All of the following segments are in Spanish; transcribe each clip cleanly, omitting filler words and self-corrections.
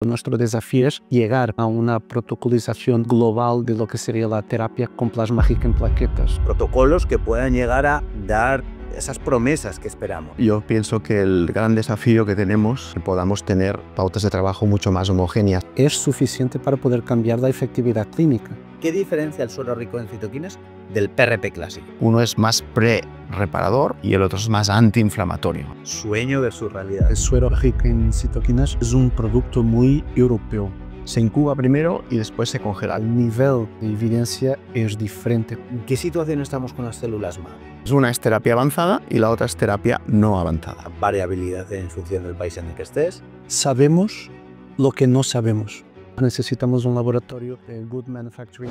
Nuestro desafío es llegar a una protocolización global de lo que sería la terapia con plasma rico en plaquetas. Protocolos que puedan llegar a dar esas promesas que esperamos. Yo pienso que el gran desafío que tenemos es que podamos tener pautas de trabajo mucho más homogéneas. ¿Es suficiente para poder cambiar la efectividad clínica? ¿Qué diferencia el suero rico en citoquinas del PRP clásico? Uno es más pre-reparador y el otro es más antiinflamatorio. Sueño versus realidad. El suero rico en citoquinas es un producto muy europeo. Se incuba primero y después se congela. El nivel de evidencia es diferente. ¿En qué situación estamos con las células MAD? Una es terapia avanzada y la otra es terapia no avanzada. Variabilidad en función del país en el que estés. Sabemos lo que no sabemos. Necesitamos un laboratorio de Good Manufacturing.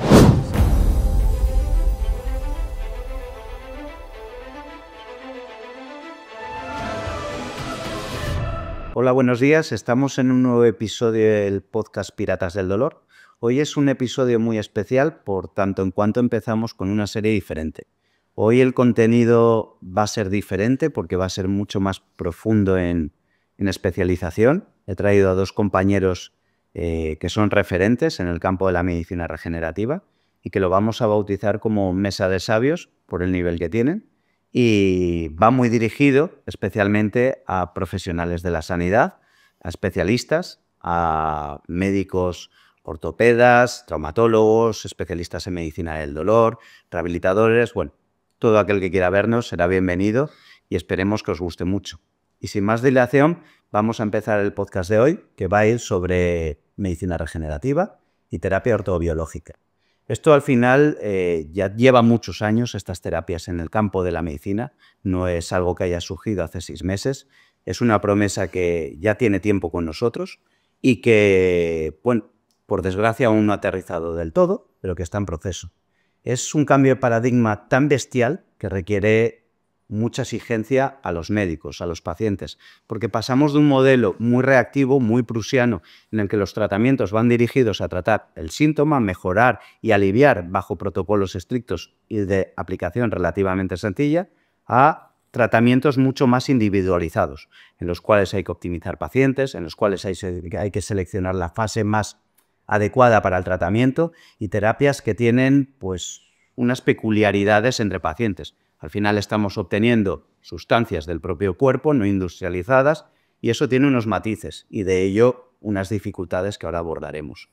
Hola, buenos días. Estamos en un nuevo episodio del podcast Piratas del Dolor. Hoy es un episodio muy especial, por tanto en cuanto empezamos con una serie diferente. Hoy el contenido va a ser diferente porque va a ser mucho más profundo en especialización. He traído a dos compañeros que son referentes en el campo de la medicina regenerativa y que lo vamos a bautizar como Mesa de Sabios por el nivel que tienen. Y va muy dirigido especialmente a profesionales de la sanidad, a especialistas, a médicos ortopedas, traumatólogos, especialistas en medicina del dolor, rehabilitadores. Bueno, todo aquel que quiera vernos será bienvenido y esperemos que os guste mucho. Y sin más dilación, vamos a empezar el podcast de hoy, que va a ir sobre medicina regenerativa y terapia ortobiológica. Esto al final ya lleva muchos años, estas terapias en el campo de la medicina. No es algo que haya surgido hace 6 meses. Es una promesa que ya tiene tiempo con nosotros y que, bueno, por desgracia aún no ha aterrizado del todo, pero que está en proceso. Es un cambio de paradigma tan bestial que requiere mucha exigencia a los médicos, a los pacientes, porque pasamos de un modelo muy reactivo, muy prusiano, en el que los tratamientos van dirigidos a tratar el síntoma, mejorar y aliviar bajo protocolos estrictos y de aplicación relativamente sencilla, a tratamientos mucho más individualizados, en los cuales hay que optimizar pacientes, en los cuales hay que seleccionar la fase más adecuada para el tratamiento y terapias que tienen pues unas peculiaridades entre pacientes. Al final estamos obteniendo sustancias del propio cuerpo, no industrializadas, y eso tiene unos matices y de ello unas dificultades que ahora abordaremos.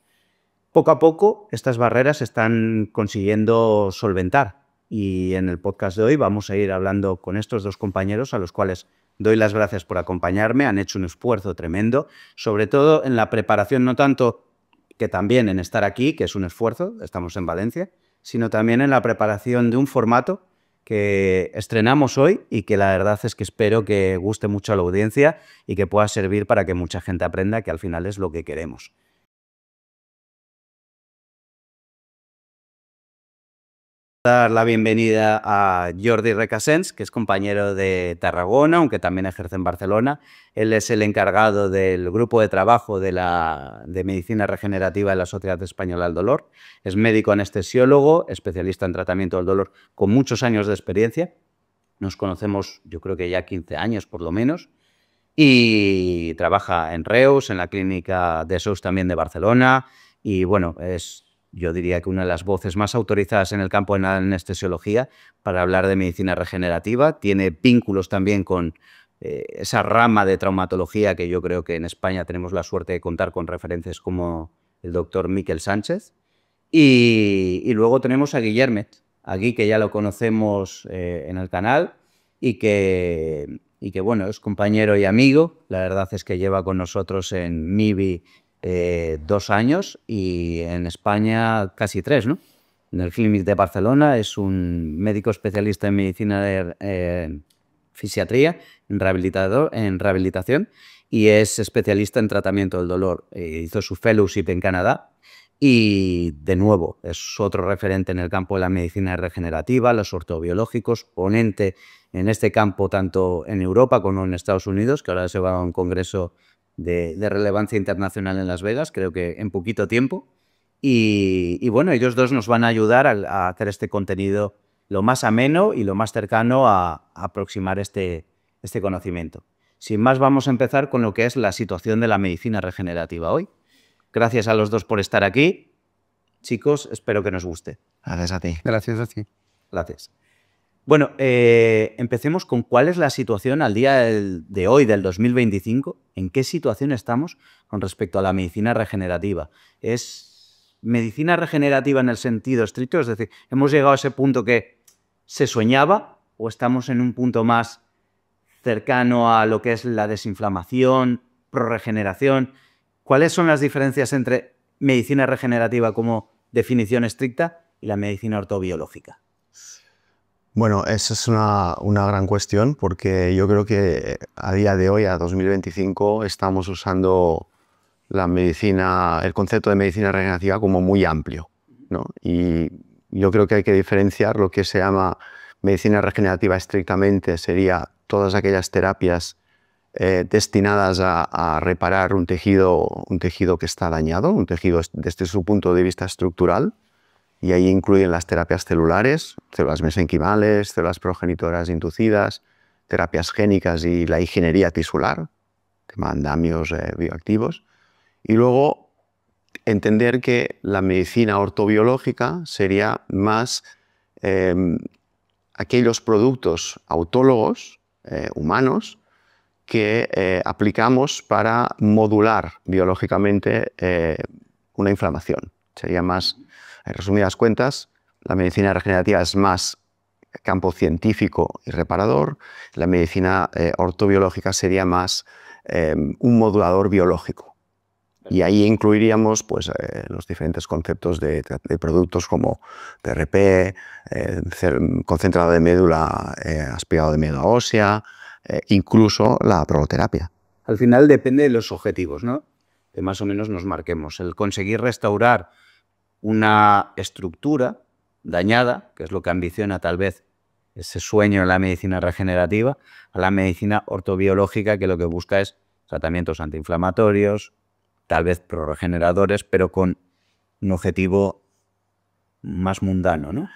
Poco a poco estas barreras se están consiguiendo solventar y en el podcast de hoy vamos a ir hablando con estos dos compañeros a los cuales doy las gracias por acompañarme. Han hecho un esfuerzo tremendo, sobre todo en la preparación, no tanto que también en estar aquí, que es un esfuerzo, estamos en Valencia, sino también en la preparación de un formato que estrenamos hoy y que la verdad es que espero que guste mucho a la audiencia y que pueda servir para que mucha gente aprenda, que al final es lo que queremos. Dar la bienvenida a Jordi Recasens, que es compañero de Tarragona, aunque también ejerce en Barcelona. Él es el encargado del grupo de trabajo de medicina regenerativa de la Sociedad Española del Dolor. Es médico anestesiólogo, especialista en tratamiento del dolor, con muchos años de experiencia. Nos conocemos, yo creo que ya 15 años por lo menos. Y trabaja en Reus, en la clínica de SOS también de Barcelona. Y bueno, yo diría que una de las voces más autorizadas en el campo de la anestesiología para hablar de medicina regenerativa. Tiene vínculos también con esa rama de traumatología que yo creo que en España tenemos la suerte de contar con referentes como el doctor Miquel Sánchez. Y luego tenemos a Guillermet, aquí que ya lo conocemos en el canal y que bueno, es compañero y amigo. La verdad es que lleva con nosotros en MIBI 2 años y en España casi 3, ¿no? En el Clínic de Barcelona es un médico especialista en medicina de fisiatría, en rehabilitación y es especialista en tratamiento del dolor. Hizo su fellowship en Canadá y, de nuevo, es otro referente en el campo de la medicina regenerativa, los ortobiológicos, ponente en este campo tanto en Europa como en Estados Unidos, que ahora se va a un congreso de relevancia internacional en Las Vegas, creo que en poquito tiempo. Y bueno, ellos dos nos van a ayudar a hacer este contenido lo más ameno y lo más cercano a aproximar este conocimiento. Sin más, vamos a empezar con lo que es la situación de la medicina regenerativa hoy. Gracias a los dos por estar aquí. Chicos, espero que nos guste. Gracias a ti. Gracias a ti. Gracias. Bueno, empecemos con cuál es la situación al día de hoy, del 2025. ¿En qué situación estamos con respecto a la medicina regenerativa? ¿Es medicina regenerativa en el sentido estricto? Es decir, ¿hemos llegado a ese punto que se soñaba o estamos en un punto más cercano a lo que es la desinflamación, prorregeneración? ¿Cuáles son las diferencias entre medicina regenerativa como definición estricta y la medicina ortobiológica? Bueno, esa es una gran cuestión porque yo creo que a día de hoy, a 2025, estamos usando el concepto de medicina regenerativa como muy amplio, ¿no? Y yo creo que hay que diferenciar lo que se llama medicina regenerativa estrictamente, sería todas aquellas terapias destinadas a reparar un tejido que está dañado, un tejido desde su punto de vista estructural. Y ahí incluyen las terapias celulares, células mesenquimales, células progenitoras inducidas, terapias génicas y la ingeniería tisular, tema andamios bioactivos. Y luego entender que la medicina ortobiológica sería más aquellos productos autólogos humanos que aplicamos para modular biológicamente una inflamación. Sería más, en resumidas cuentas, la medicina regenerativa es más campo científico y reparador, la medicina ortobiológica sería más un modulador biológico. Y ahí incluiríamos pues, los diferentes conceptos de productos como PRP, concentrado de médula, aspirado de médula ósea, incluso la proloterapia. Al final depende de los objetivos, ¿no? Que más o menos nos marquemos. El conseguir restaurar una estructura dañada, que es lo que ambiciona tal vez ese sueño en la medicina regenerativa, a la medicina ortobiológica, que lo que busca es tratamientos antiinflamatorios, tal vez prorregeneradores, pero con un objetivo más mundano, ¿no?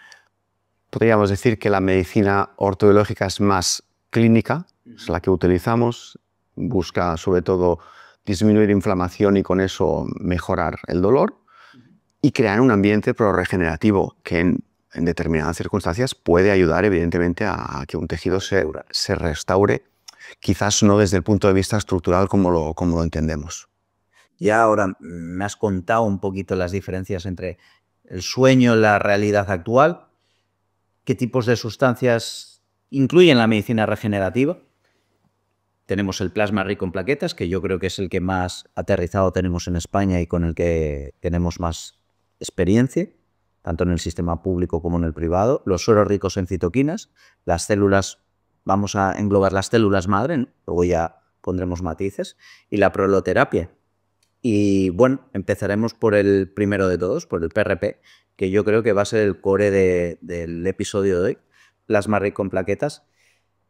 Podríamos decir que la medicina ortobiológica es más clínica, es la que utilizamos, busca sobre todo disminuir inflamación y con eso mejorar el dolor y crear un ambiente prorregenerativo que en determinadas circunstancias puede ayudar evidentemente a que un tejido se restaure, quizás no desde el punto de vista estructural como lo entendemos. Ya ahora me has contado un poquito las diferencias entre el sueño y la realidad actual. ¿Qué tipos de sustancias incluyen la medicina regenerativa? Tenemos el plasma rico en plaquetas, que yo creo que es el que más aterrizado tenemos en España y con el que tenemos más experiencia, tanto en el sistema público como en el privado. Los sueros ricos en citoquinas, las células, vamos a englobar las células madre, ¿no? Luego ya pondremos matices, y la proloterapia. Y bueno, empezaremos por el primero de todos, por el PRP, que yo creo que va a ser el core del episodio de hoy, plasma rico en plaquetas.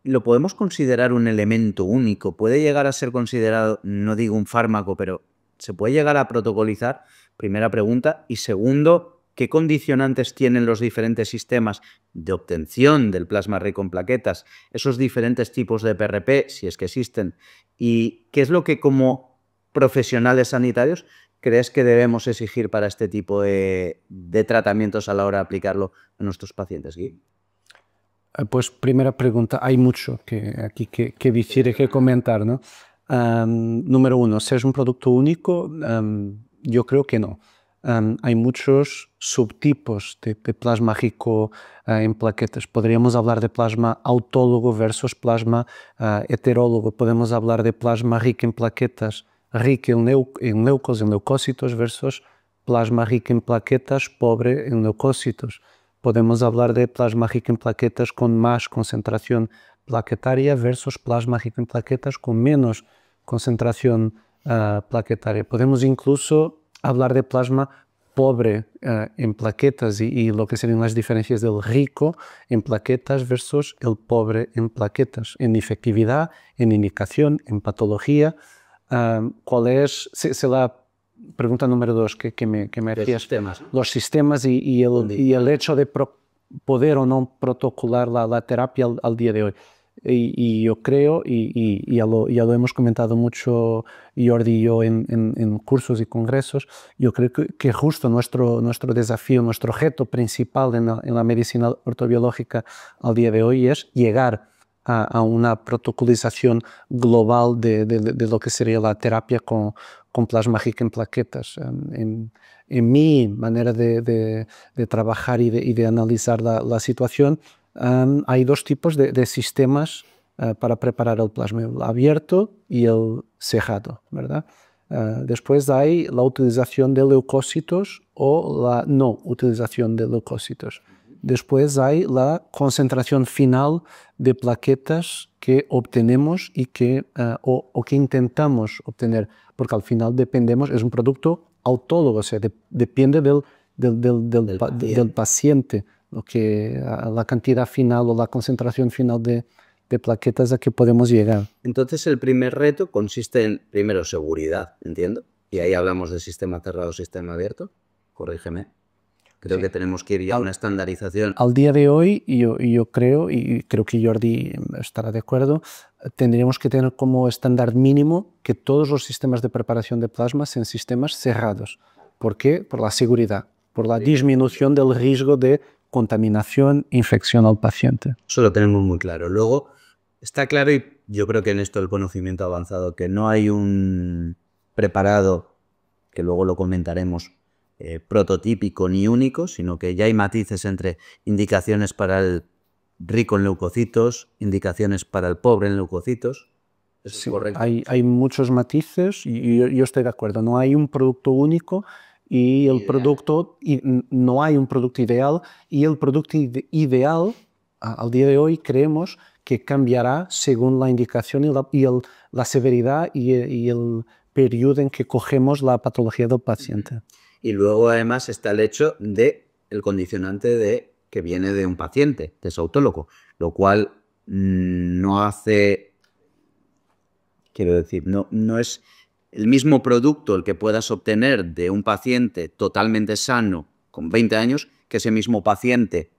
¿Lo podemos considerar un elemento único? ¿Puede llegar a ser considerado, no digo un fármaco, pero se puede llegar a protocolizar? Primera pregunta. Y segundo, ¿qué condicionantes tienen los diferentes sistemas de obtención del plasma rico en plaquetas? Esos diferentes tipos de PRP, si es que existen. ¿Y qué es lo que como profesionales sanitarios crees que debemos exigir para este tipo de tratamientos a la hora de aplicarlo a nuestros pacientes, Guy? Pues primera pregunta, hay mucho aquí que decir y que comentar, ¿no? Número uno, si es un producto único, yo creo que no. Hay muchos subtipos de plasma rico en plaquetas. Podríamos hablar de plasma autólogo versus plasma heterólogo. Podemos hablar de plasma rico en plaquetas, rico en leucócitos versus plasma rico en plaquetas, pobre en leucócitos. Podemos hablar de plasma rico en plaquetas con más concentración plaquetaria versus plasma rico en plaquetas con menos concentración plaquetaria. Podemos incluso hablar de plasma pobre en plaquetas y lo que serían las diferencias del rico en plaquetas versus el pobre en plaquetas, en efectividad, en indicación, en patología. ¿Cuál es la pregunta número 2 que me hacías? Los sistemas y el hecho de poder o no protocolar la terapia al día de hoy. Y yo creo, y ya lo hemos comentado mucho Jordi y yo en cursos y congresos, yo creo que justo nuestro desafío, nuestro reto principal en la medicina ortobiológica al día de hoy es llegar a una protocolización global de lo que sería la terapia con plasma rico en plaquetas. En mi manera de trabajar y de analizar la situación, hay dos tipos de sistemas para preparar el plasma, el abierto y el cerrado, ¿verdad? Después hay la utilización de leucocitos o la no utilización de leucocitos. Después hay la concentración final de plaquetas que obtenemos y o que intentamos obtener, porque al final dependemos, es un producto autólogo, o sea, depende del paciente, la cantidad final o la concentración final de plaquetas a que podemos llegar. Entonces el primer reto consiste en, primero, seguridad, entiendo, y ahí hablamos de sistema cerrado, sistema abierto, corrígeme. Creo que tenemos que ir ya a una estandarización. Al día de hoy, yo creo, y creo que Jordi estará de acuerdo, tendríamos que tener como estándar mínimo que todos los sistemas de preparación de plasma sean sistemas cerrados. ¿Por qué? Por la seguridad, por la disminución del riesgo de contaminación, infección al paciente. Eso lo tenemos muy claro. Luego, está claro, y yo creo que en esto el conocimiento avanzado, que no hay un preparado, que luego lo comentaremos, prototípico ni único, sino que ya hay matices entre indicaciones para el rico en leucocitos, indicaciones para el pobre en leucocitos. ¿Eso es correcto? Hay muchos matices y yo estoy de acuerdo. No hay un producto único y no hay un producto ideal, y el producto ideal al día de hoy creemos que cambiará según la indicación y la severidad y el periodo en que cogemos la patología del paciente. Y luego además está el hecho del condicionante que viene de un paciente, de su autólogo, lo cual no hace, quiero decir, no es el mismo producto el que puedas obtener de un paciente totalmente sano con 20 años que ese mismo paciente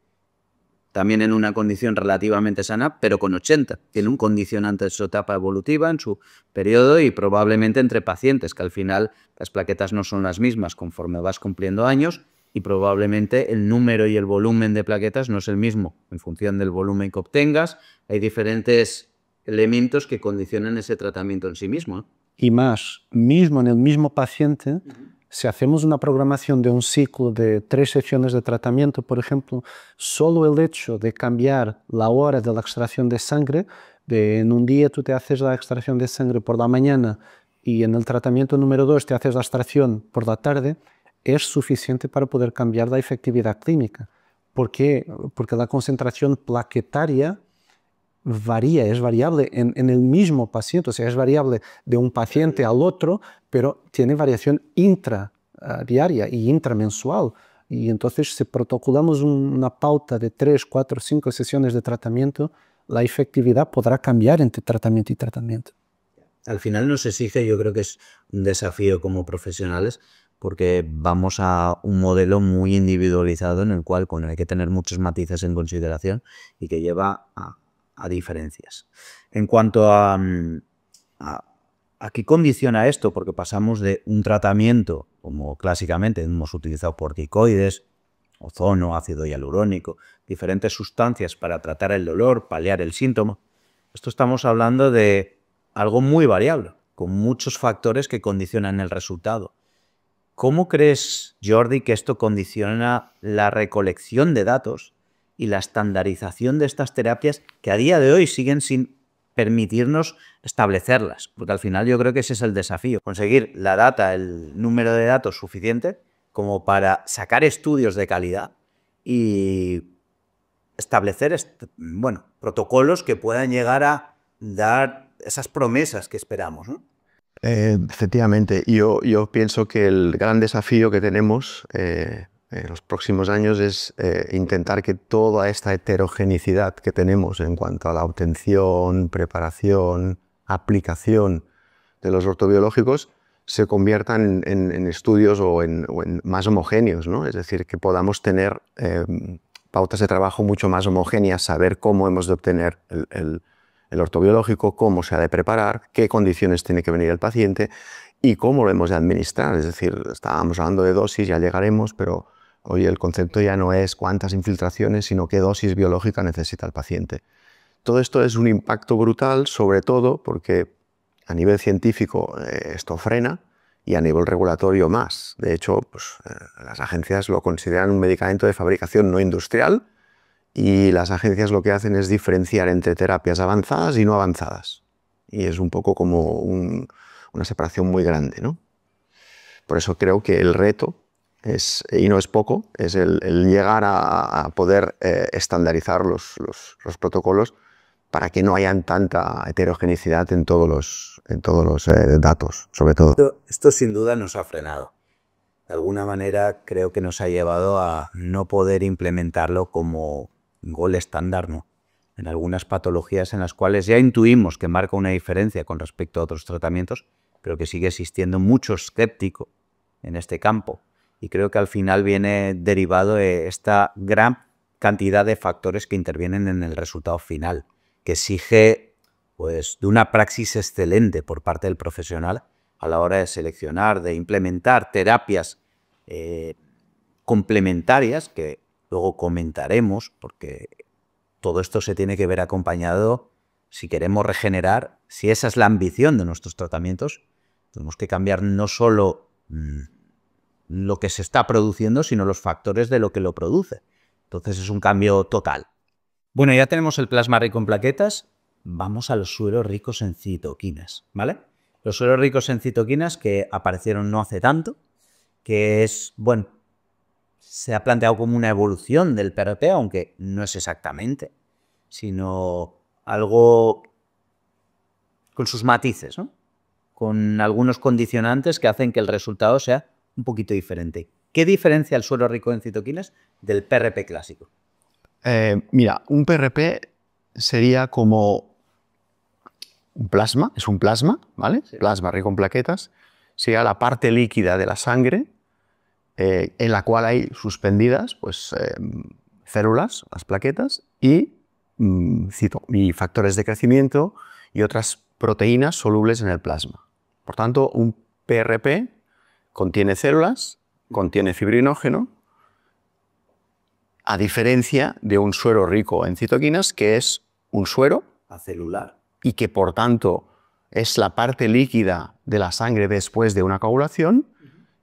también en una condición relativamente sana, pero con 80. Tiene un condicionante en su etapa evolutiva, en su periodo, y probablemente entre pacientes, que al final las plaquetas no son las mismas conforme vas cumpliendo años, y probablemente el número y el volumen de plaquetas no es el mismo. En función del volumen que obtengas, hay diferentes elementos que condicionan ese tratamiento en sí mismo, ¿no? Y más, mismo en el mismo paciente, si hacemos una programación de un ciclo de 3 sesiones de tratamiento, por ejemplo, solo el hecho de cambiar la hora de la extracción de sangre, en un día tú te haces la extracción de sangre por la mañana y en el tratamiento número 2 te haces la extracción por la tarde, es suficiente para poder cambiar la efectividad clínica. ¿Por qué? Porque la concentración plaquetaria varía, es variable en el mismo paciente, o sea, es variable de un paciente al otro, pero tiene variación intradiaria y intramensual. Y entonces, si protocolamos una pauta de 3, 4, 5 sesiones de tratamiento, la efectividad podrá cambiar entre tratamiento y tratamiento. Al final nos exige, yo creo que es un desafío como profesionales, porque vamos a un modelo muy individualizado en el cual hay que tener muchos matices en consideración y que lleva a diferencias. En cuanto a qué condiciona esto, porque pasamos de un tratamiento, como clásicamente hemos utilizado corticoides, ozono, ácido hialurónico, diferentes sustancias para tratar el dolor, paliar el síntoma. Esto estamos hablando de algo muy variable, con muchos factores que condicionan el resultado. ¿Cómo crees, Jordi, que esto condiciona la recolección de datos y la estandarización de estas terapias que a día de hoy siguen sin permitirnos establecerlas? Porque al final yo creo que ese es el desafío, conseguir la data, el número de datos suficiente como para sacar estudios de calidad y establecer protocolos que puedan llegar a dar esas promesas que esperamos, ¿no? Efectivamente, yo pienso que el gran desafío que tenemos en los próximos años es intentar que toda esta heterogeneidad que tenemos en cuanto a la obtención, preparación, aplicación de los ortobiológicos se conviertan en estudios o en más homogéneos, ¿no? Es decir, que podamos tener pautas de trabajo mucho más homogéneas, saber cómo hemos de obtener el ortobiológico, cómo se ha de preparar, qué condiciones tiene que venir el paciente y cómo lo hemos de administrar. Es decir, estábamos hablando de dosis, ya llegaremos, pero hoy el concepto ya no es cuántas infiltraciones, sino qué dosis biológica necesita el paciente. Todo esto es un impacto brutal, sobre todo porque a nivel científico esto frena y a nivel regulatorio más. De hecho, pues, las agencias lo consideran un medicamento de fabricación no industrial y las agencias lo que hacen es diferenciar entre terapias avanzadas y no avanzadas. Y es un poco como una separación muy grande, ¿no? Por eso creo que el reto es, y no es poco, es el llegar a poder estandarizar los protocolos para que no haya tanta heterogeneidad en todos los datos, sobre todo. Esto sin duda nos ha frenado. De alguna manera creo que nos ha llevado a no poder implementarlo como gol estándar, ¿no? En algunas patologías en las cuales ya intuimos que marca una diferencia con respecto a otros tratamientos, pero que sigue existiendo mucho escéptico en este campo. Y creo que al final viene derivado de esta gran cantidad de factores que intervienen en el resultado final, que exige pues, de una praxis excelente por parte del profesional a la hora de seleccionar, de implementar terapias complementarias, que luego comentaremos, porque todo esto se tiene que ver acompañado, si queremos regenerar, si esa es la ambición de nuestros tratamientos, tenemos que cambiar no solo lo que se está produciendo, sino los factores de lo que lo produce. Entonces es un cambio total. Bueno, ya tenemos el plasma rico en plaquetas, vamos a los sueros ricos en citoquinas, ¿vale? Los sueros ricos en citoquinas que aparecieron no hace tanto, que es, bueno, se ha planteado como una evolución del PRP, aunque no es exactamente, sino algo con sus matices, ¿no? Con algunos condicionantes que hacen que el resultado sea un poquito diferente. ¿Qué diferencia el suero rico en citoquinas del PRP clásico? Mira, un PRP sería como un plasma, es un plasma, ¿vale? Sí. Plasma rico en plaquetas, sería la parte líquida de la sangre en la cual hay suspendidas pues, células, las plaquetas, y factores de crecimiento y otras proteínas solubles en el plasma. Por tanto, un PRP contiene células, contiene fibrinógeno, a diferencia de un suero rico en citoquinas, que es un suero acelular y que por tanto es la parte líquida de la sangre después de una coagulación.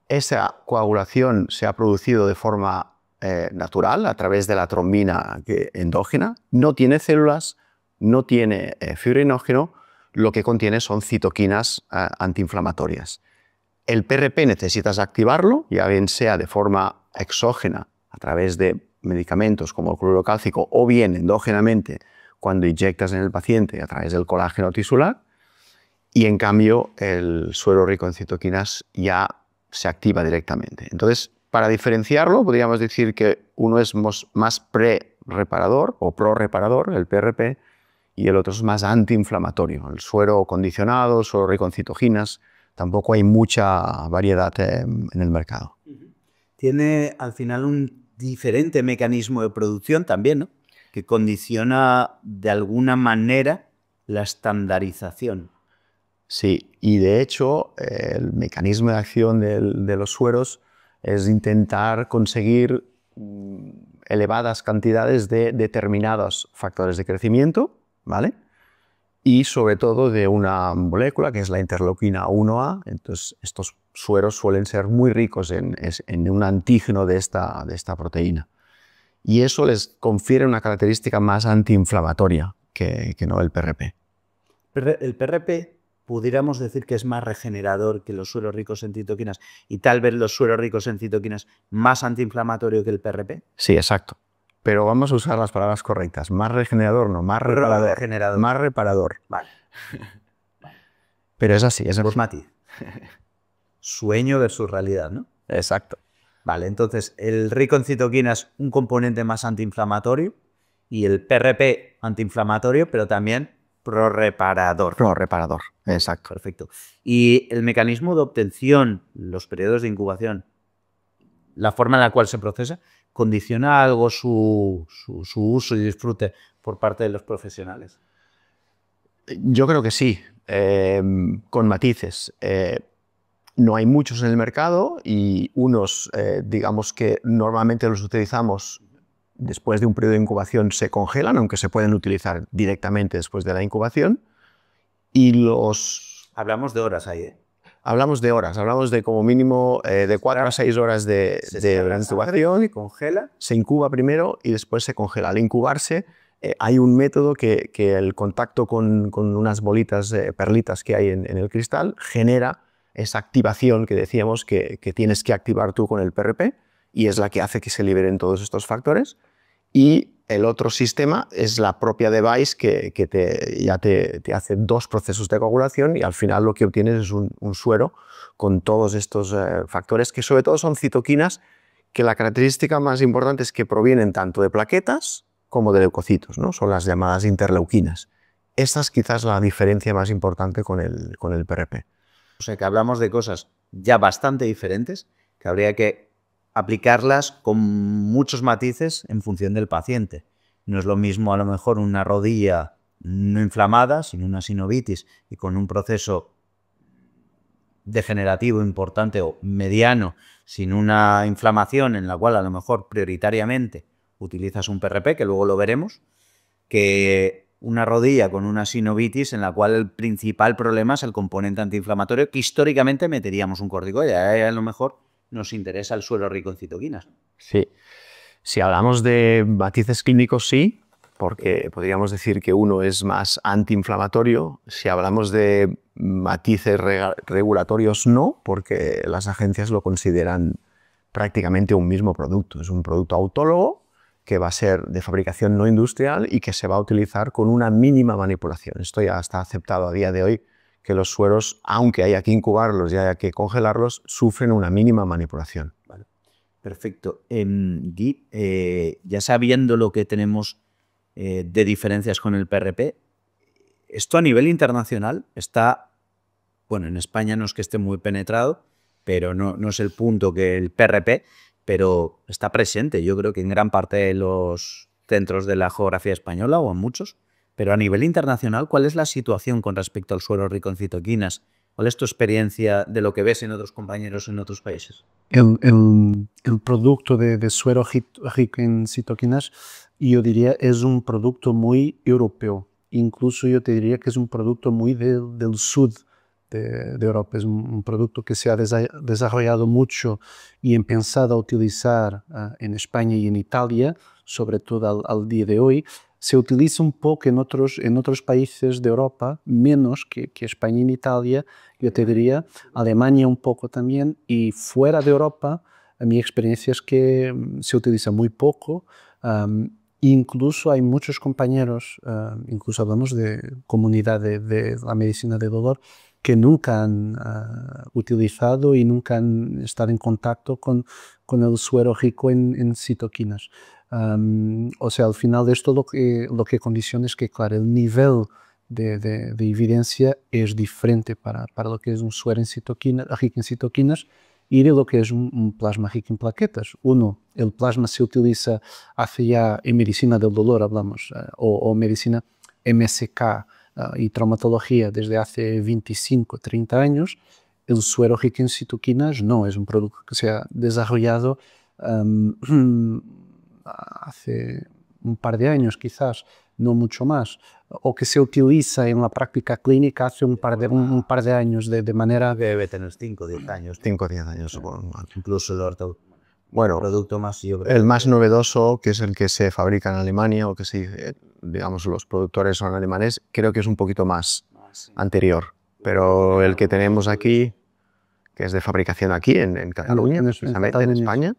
Esa coagulación se ha producido de forma natural a través de la trombina endógena, no tiene células, no tiene fibrinógeno, lo que contiene son citoquinas antiinflamatorias. El PRP necesitas activarlo, ya bien sea de forma exógena a través de medicamentos como el cloruro cálcico o bien endógenamente cuando inyectas en el paciente a través del colágeno tisular, y en cambio el suero rico en citoquinas ya se activa directamente. Entonces, para diferenciarlo, podríamos decir que uno es más pre-reparador o pro-reparador, el PRP, y el otro es más antiinflamatorio, el suero condicionado, el suero rico en citoquinas. Tampoco hay mucha variedad en el mercado. Tiene al final un diferente mecanismo de producción también, ¿no? Que condiciona de alguna manera la estandarización. Sí, y de hecho el mecanismo de acción de los sueros es intentar conseguir elevadas cantidades de determinados factores de crecimiento, ¿vale? Y sobre todo de una molécula que es la interleuquina 1A. Entonces estos sueros suelen ser muy ricos en un antígeno de esta proteína. Y eso les confiere una característica más antiinflamatoria que no el PRP. El PRP pudiéramos decir que es más regenerador que los sueros ricos en citoquinas y tal vez los sueros ricos en citoquinas más antiinflamatorio que el PRP. Sí, exacto. Pero vamos a usar las palabras correctas. Más regenerador, no, más reparador. Regenerador. Más reparador. Vale. Pero es así, es así. Pues matiz. Sueño versus realidad, ¿no? Exacto. Vale, entonces el rico en citoquinas un componente más antiinflamatorio y el PRP antiinflamatorio, pero también prorreparador. Prorreparador, exacto. Perfecto. Y el mecanismo de obtención, los periodos de incubación, la forma en la cual se procesa, ¿condiciona algo su uso y disfrute por parte de los profesionales? Yo creo que sí, con matices. No hay muchos en el mercado y unos, digamos que normalmente los utilizamos después de un periodo de incubación, se congelan, aunque se pueden utilizar directamente después de la incubación. Y los... Hablamos de horas ahí, ¿eh? Hablamos de horas, hablamos de como mínimo de 4 a 6 horas de incubación. Se congela. Se incuba primero y después se congela. Al incubarse hay un método que el contacto con unas bolitas, perlitas que hay en el cristal, genera esa activación que decíamos que tienes que activar tú con el PRP y es la que hace que se liberen todos estos factores. Y el otro sistema es la propia device que ya te hace 2 procesos de coagulación y al final lo que obtienes es un suero con todos estos factores que sobre todo son citoquinas, que la característica más importante es que provienen tanto de plaquetas como de leucocitos, ¿no? Son las llamadas interleuquinas. Esta es quizás la diferencia más importante con el PRP. O sea que hablamos de cosas ya bastante diferentes, que habría que aplicarlas con muchos matices en función del paciente. No es lo mismo a lo mejor una rodilla no inflamada, sino una sinovitis y con un proceso degenerativo importante o mediano, sin una inflamación en la cual a lo mejor prioritariamente utilizas un PRP, que luego lo veremos, que una rodilla con una sinovitis en la cual el principal problema es el componente antiinflamatorio, que históricamente meteríamos un corticoide. A lo mejor nos interesa el suero rico en citoquinas. Sí. Si hablamos de matices clínicos, sí, porque podríamos decir que uno es más antiinflamatorio. Si hablamos de matices regulatorios, no, porque las agencias lo consideran prácticamente un mismo producto. Es un producto autólogo que va a ser de fabricación no industrial y que se va a utilizar con una mínima manipulación. Esto ya está aceptado a día de hoy, que los sueros, aunque haya que incubarlos y haya que congelarlos, sufren una mínima manipulación. Vale. Perfecto. Guy, ya sabiendo lo que tenemos de diferencias con el PRP, esto a nivel internacional está, bueno, en España no es que esté muy penetrado, pero no es el punto que el PRP, pero está presente, yo creo que en gran parte de los centros de la geografía española o en muchos. Pero a nivel internacional, ¿cuál es la situación con respecto al suero rico en citoquinas? ¿Cuál es tu experiencia de lo que ves en otros compañeros en otros países? El producto de suero rico en citoquinas, yo diría, es un producto muy europeo. Incluso yo te diría que es un producto muy del sur de Europa. Es un producto que se ha desarrollado mucho y pensado a utilizar en España y en Italia, sobre todo al día de hoy. Se utiliza un poco en otros países de Europa, menos que España y en Italia, yo te diría, Alemania un poco también, y fuera de Europa, mi experiencia es que se utiliza muy poco. Incluso hay muchos compañeros, incluso hablamos de comunidad de la medicina de dolor, que nunca han utilizado y nunca han estado en contacto con el suero rico en citoquinas. O sea, al final de esto lo que condiciona es que, claro, el nivel de evidencia es diferente para lo que es un suero rico en citoquinas y de lo que es un plasma rico en plaquetas. El plasma se utiliza hace ya en medicina del dolor, hablamos, o medicina MSK y traumatología desde hace 25, 30 años. El suero rico en citoquinas no, es un producto que se ha desarrollado hace un par de años quizás, no mucho más, o que se utiliza en la práctica clínica hace un par de años de manera... Debe tener 5 o 10 años. 5 o 10 años, supongo. Incluso Bueno, producto más, yo creo, el más novedoso, que es el que se fabrica en Alemania o que se, digamos, los productores son alemanes, creo que es un poquito más anterior. Pero el que tenemos aquí, que es de fabricación aquí en Cataluña, precisamente en España,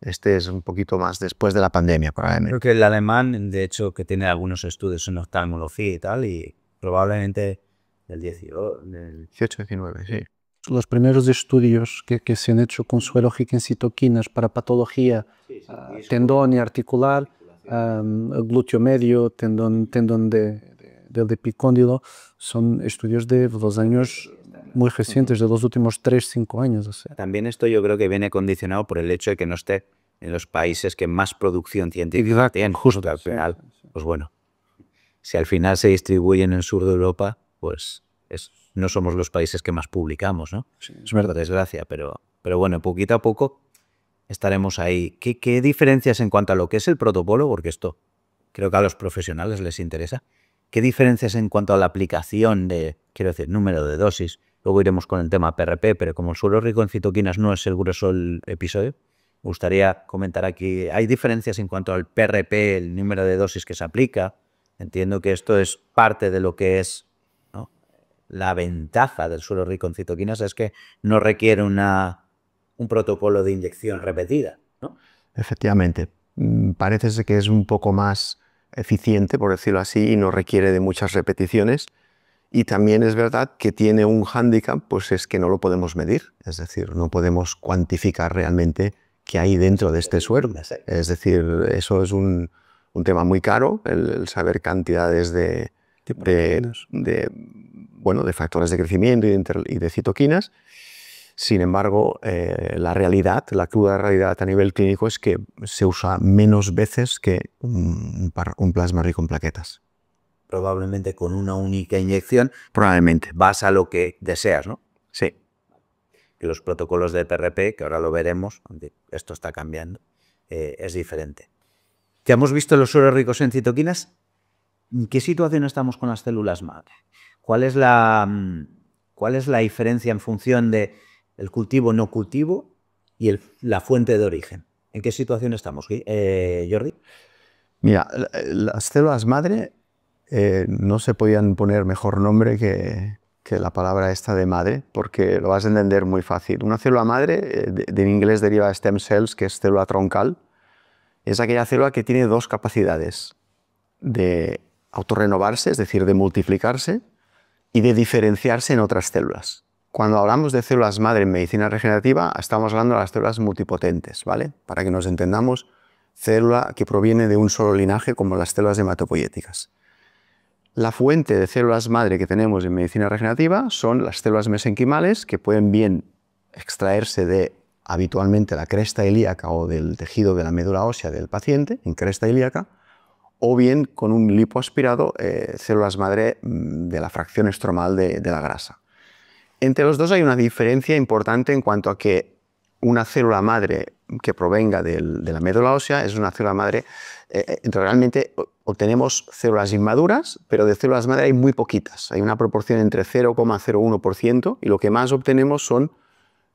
este es un poquito más después de la pandemia, probablemente. Creo que el alemán, de hecho, que tiene algunos estudios en oftalmología y tal, y probablemente del 18-19, sí. Los primeros estudios que se han hecho con suero rico en citoquinas para patología tendón y articular, glúteo medio, tendón del epicóndilo, son estudios de los años muy recientes, de los últimos 3-5 años. O sea. También esto yo creo que viene condicionado por el hecho de que no esté en los países que más producción científica tienen. Justo. Al final, pues bueno. si al final se distribuye en el sur de Europa, pues no somos los países que más publicamos, ¿no? Sí, es Por verdad. desgracia, pero bueno, poquito a poco estaremos ahí. ¿Qué diferencias en cuanto a lo que es el protocolo? Porque esto creo que a los profesionales les interesa. ¿Qué diferencias en cuanto a la aplicación de, quiero decir, número de dosis? Luego iremos con el tema PRP, pero como el suero rico en citoquinas no es el grueso del episodio, me gustaría comentar aquí, ¿hay diferencias en cuanto al PRP, el número de dosis que se aplica? Entiendo que esto es parte de lo que es, ¿no?, la ventaja del suero rico en citoquinas, es que no requiere un protocolo de inyección repetida, ¿no? Efectivamente. Parece ser que es un poco más eficiente, por decirlo así, y no requiere de muchas repeticiones. Y también es verdad que tiene un hándicap, pues es que no lo podemos medir. Es decir, no podemos cuantificar realmente qué hay dentro de este suero. Es decir, eso es un tema muy caro, el saber cantidades de factores de crecimiento y de citoquinas. Sin embargo, la realidad, la cruda realidad a nivel clínico es que se usa menos veces que un plasma rico en plaquetas. Probablemente con una única inyección Probablemente. vas a lo que deseas, ¿no? Sí. Y los protocolos de PRP, que ahora lo veremos, aunque esto está cambiando, es diferente. Ya hemos visto los sueros ricos en citoquinas. ¿En qué situación estamos con las células madre? ¿Cuál es la diferencia en función de el cultivo no cultivo y la fuente de origen? ¿En qué situación estamos, Jordi? Mira, las células madre no se podían poner mejor nombre que la palabra esta de madre, porque lo vas a entender muy fácil. Una célula madre, en inglés deriva stem cells, que es célula troncal, es aquella célula que tiene dos capacidades: de autorrenovarse, es decir, de multiplicarse, y de diferenciarse en otras células. Cuando hablamos de células madre en medicina regenerativa, estamos hablando de las células multipotentes, ¿vale? Para que nos entendamos, célula que proviene de un solo linaje, como las células hematopoyéticas. La fuente de células madre que tenemos en medicina regenerativa son las células mesenquimales, que pueden bien extraerse de habitualmente la cresta ilíaca o del tejido de la médula ósea del paciente, en cresta ilíaca, o bien con un lipoaspirado, células madre de la fracción estromal de la grasa. Entre los dos hay una diferencia importante en cuanto a que una célula madre que provenga de la médula ósea es una célula madre, realmente obtenemos células inmaduras, pero de células madre hay muy poquitas. Hay una proporción entre 0,01% y lo que más obtenemos son,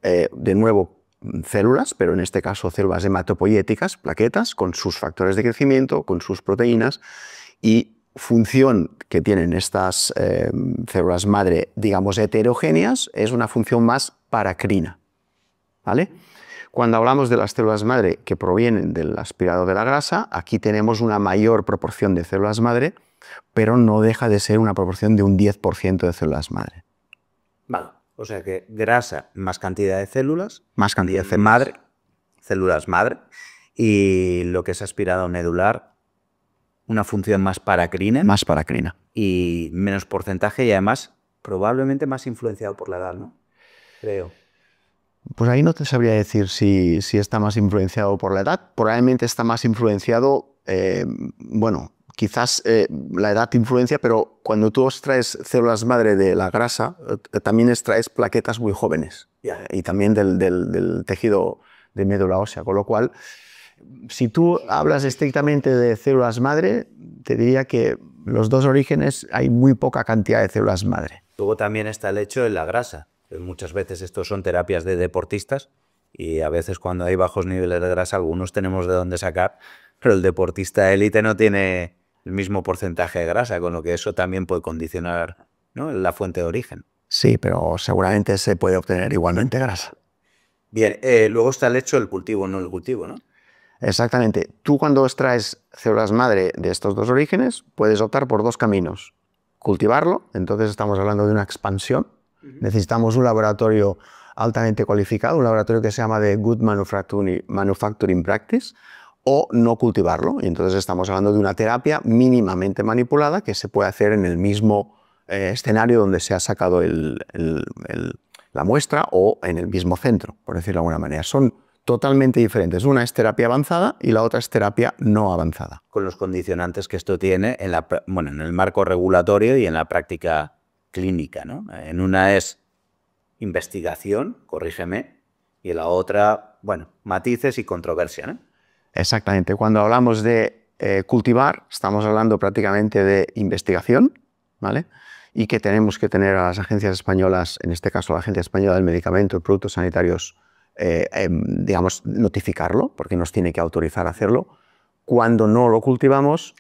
de nuevo, células, pero en este caso células hematopoyéticas, plaquetas, con sus factores de crecimiento, con sus proteínas, y función que tienen estas células madre, digamos, heterogéneas, es una función más paracrina, ¿vale? Cuando hablamos de las células madre que provienen del aspirado de la grasa, aquí tenemos una mayor proporción de células madre, pero no deja de ser una proporción de un 10% de células madre. Vale. O sea que grasa, más cantidad de células. Más cantidad de células. Células madre. Y lo que es aspirado medular, una función más paracrina. Más paracrina. Y menos porcentaje y además probablemente más influenciado por la edad, ¿no? Creo. Pues ahí no te sabría decir si está más influenciado por la edad. Probablemente está más influenciado, bueno, quizás la edad influencia, pero cuando tú extraes células madre de la grasa, también extraes plaquetas muy jóvenes, y también del tejido de médula ósea, con lo cual, si tú hablas estrictamente de células madre, te diría que los dos orígenes hay muy poca cantidad de células madre. Luego también está el hecho de la grasa. Muchas veces estos son terapias de deportistas y a veces cuando hay bajos niveles de grasa algunos tenemos de dónde sacar, pero el deportista élite no tiene el mismo porcentaje de grasa, con lo que eso también puede condicionar, ¿no?, la fuente de origen. Sí, pero seguramente se puede obtener igualmente grasa. Bien, luego está el hecho del cultivo, no el cultivo, ¿no? Exactamente. Tú cuando extraes células madre de estos dos orígenes puedes optar por dos caminos. Cultivarlo, entonces estamos hablando de una expansión. Necesitamos un laboratorio altamente cualificado, un laboratorio que se llama de Good Manufacturing Practice, o no cultivarlo. Y entonces estamos hablando de una terapia mínimamente manipulada que se puede hacer en el mismo escenario donde se ha sacado la muestra o en el mismo centro, por decirlo de alguna manera. Son totalmente diferentes. Una es terapia avanzada y la otra es terapia no avanzada. Con los condicionantes que esto tiene en en el marco regulatorio y en la práctica clínica, ¿no? En una es investigación, corrígeme, y en la otra, bueno, matices y controversia, ¿no? Exactamente. Cuando hablamos de cultivar, estamos hablando prácticamente de investigación, ¿vale? Y que tenemos que tener a las agencias españolas, en este caso la Agencia Española del Medicamento y Productos Sanitarios, digamos, notificarlo, porque nos tiene que autorizar a hacerlo. Cuando no lo cultivamos,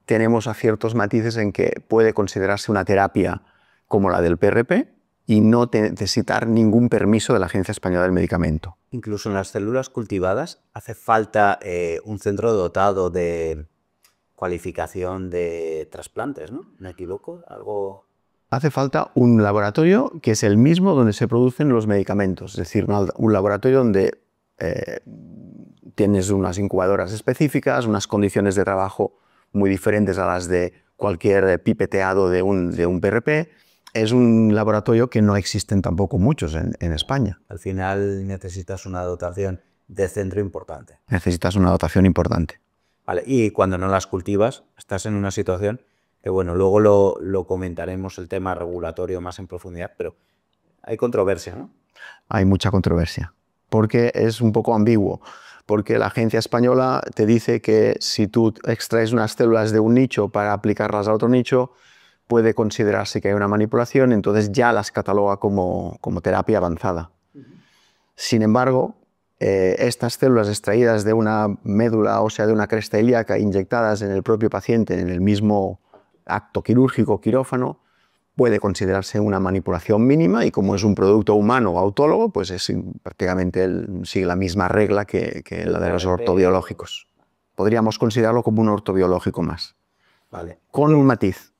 tenemos a ciertos matices en que puede considerarse una terapia como la del PRP y no necesitar ningún permiso de la Agencia Española del Medicamento. Incluso en las células cultivadas hace falta un centro dotado de cualificación de trasplantes, ¿no? ¿Me equivoco? ¿Algo? Hace falta un laboratorio que es el mismo donde se producen los medicamentos, es decir, un laboratorio donde tienes unas incubadoras específicas, unas condiciones de trabajo muy diferentes a las de cualquier pipeteado de un PRP. Es un laboratorio que no existen tampoco muchos en España. Al final necesitas una dotación de centro importante. Necesitas una dotación importante. Vale, y cuando no las cultivas, estás en una situación que, bueno, luego lo comentaremos el tema regulatorio más en profundidad, pero hay controversia, ¿no? Hay mucha controversia, porque es un poco ambiguo, porque la agencia española te dice que si tú extraes unas células de un nicho para aplicarlas a otro nicho, puede considerarse que hay una manipulación, entonces ya las cataloga como terapia avanzada. Sin embargo, estas células extraídas de una médula ósea de una cresta ilíaca inyectadas en el propio paciente en el mismo acto quirúrgico quirófano puede considerarse una manipulación mínima y como es un producto humano o autólogo, pues prácticamente sigue la misma regla que la de los ortobiológicos. Podríamos considerarlo como un ortobiológico más. Vale. Con un matiz.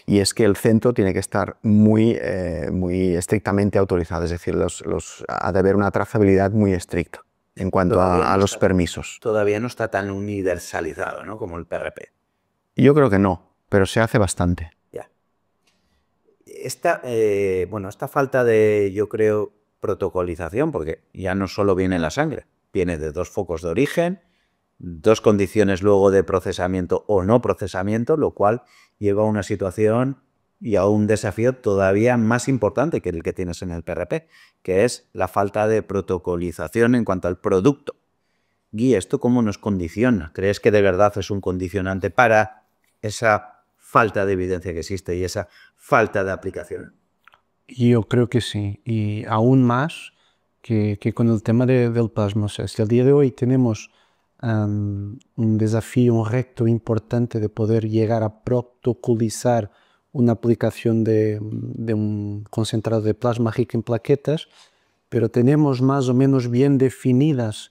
Y es que el centro tiene que estar muy estrictamente autorizado, es decir, ha de haber una trazabilidad muy estricta en cuanto a los permisos. Todavía no está tan universalizado, ¿no?, como el PRP. Yo creo que no, pero se hace bastante. Ya. Esta falta de, yo creo, protocolización, porque ya no solo viene en la sangre, viene de dos focos de origen, dos condiciones luego de procesamiento o no procesamiento, lo cual lleva a una situación y a un desafío todavía más importante que el que tienes en el PRP, que es la falta de protocolización en cuanto al producto. Gui, ¿esto cómo nos condiciona? ¿Crees que de verdad es un condicionante para esa falta de evidencia que existe y esa falta de aplicación? Yo creo que sí, y aún más que con el tema del plasma. O sea, si al día de hoy tenemos un desafío, un reto importante de poder llegar a protocolizar una aplicación de un concentrado de plasma rico en plaquetas, pero tenemos más o menos bien definidas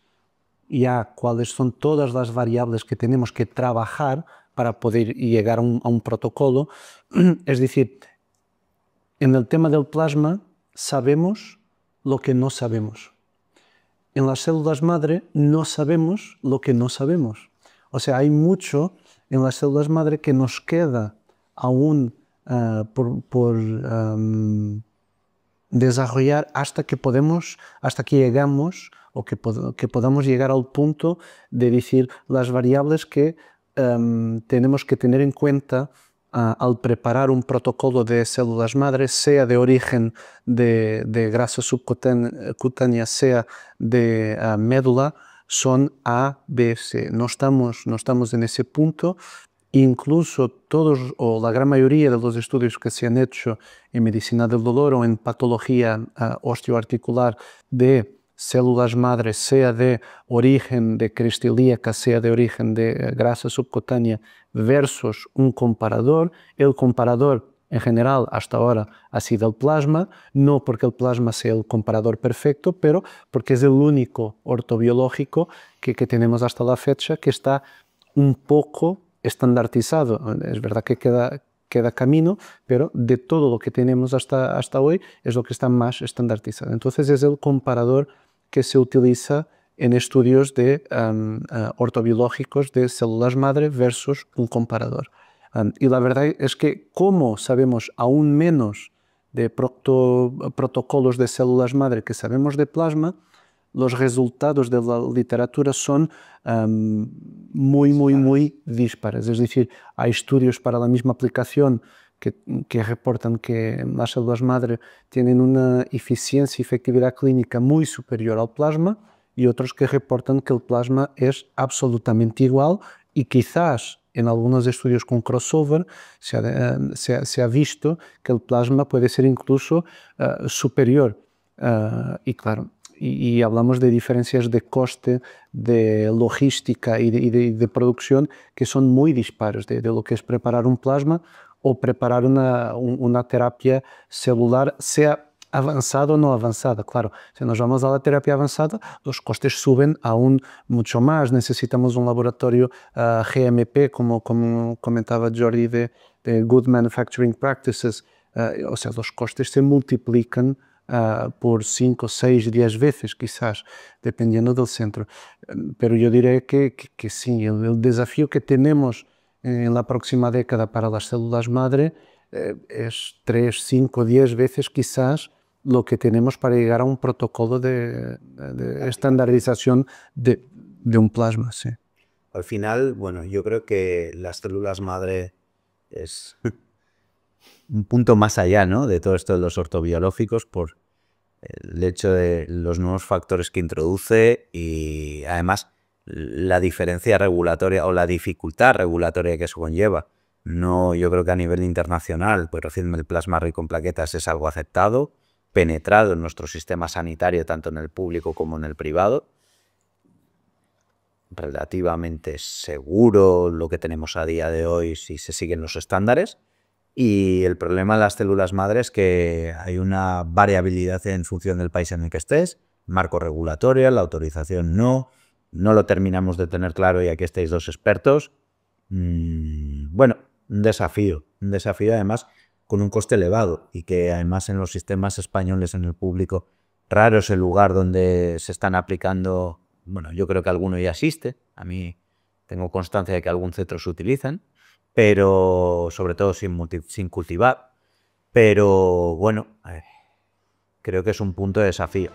ya cuáles son todas las variables que tenemos que trabajar para poder llegar a un protocolo. Es decir, en el tema del plasma sabemos lo que no sabemos. En las células madre no sabemos lo que no sabemos. O sea, hay mucho en las células madre que nos queda aún por desarrollar hasta que llegamos o que podamos llegar al punto de decir las variables que tenemos que tener en cuenta al preparar un protocolo de células madres, sea de origen de grasa subcutánea, sea de médula, son A, B, C. No estamos en ese punto. Incluso todos o la gran mayoría de los estudios que se han hecho en medicina del dolor o en patología osteoarticular de células madres, sea de origen de cresta ilíaca, sea de origen de grasa subcutánea, versus un comparador. El comparador en general hasta ahora ha sido el plasma, no porque el plasma sea el comparador perfecto, pero porque es el único ortobiológico que tenemos hasta la fecha que está un poco estandarizado. Es verdad que queda camino, pero de todo lo que tenemos hasta hoy es lo que está más estandarizado. Entonces es el comparador que se utiliza en estudios de ortobiológicos de células madre versus un comparador. Y la verdad es que como sabemos aún menos de protocolos de células madre que sabemos de plasma, los resultados de la literatura son muy dispares. Es decir, hay estudios para la misma aplicación que reportan que las células madre tienen una eficiencia y efectividad clínica muy superior al plasma, y otros que reportan que el plasma es absolutamente igual, y quizás en algunos estudios con crossover se ha visto que el plasma puede ser incluso superior. Y claro, y hablamos de diferencias de coste, de logística y de producción que son muy dispares de lo que es preparar un plasma o preparar una terapia celular, sea avanzada o no avanzada. Claro, si nos vamos a la terapia avanzada, los costes suben aún mucho más. Necesitamos un laboratorio GMP, como comentaba Jordi, de Good Manufacturing Practices. O sea, los costes se multiplican por 5, 6, 10 veces, quizás, dependiendo del centro. Pero yo diré que sí, el desafío que tenemos en la próxima década para las células madre es 3, 5, 10 veces quizás lo que tenemos para llegar a un protocolo de estandarización de un plasma. Sí. Al final, bueno, yo creo que las células madre es un punto más allá, ¿no?, de todo esto de los ortobiológicos, por el hecho de los nuevos factores que introduce y además la diferencia regulatoria o la dificultad regulatoria que eso conlleva. No, yo creo que a nivel internacional, pues recién el plasma rico en plaquetas es algo aceptado, penetrado en nuestro sistema sanitario, tanto en el público como en el privado. Relativamente seguro lo que tenemos a día de hoy si se siguen los estándares. Y el problema de las células madre es que hay una variabilidad en función del país en el que estés, marco regulatorio, la autorización no lo terminamos de tener claro, y aquí estáis dos expertos. Bueno, un desafío además con un coste elevado, y que además en los sistemas españoles, en el público, raro es el lugar donde se están aplicando. Bueno, yo creo que alguno ya existe, a mí tengo constancia de que algún centro se utilizan, pero sobre todo sin cultivar. Pero bueno, creo que es un punto de desafío.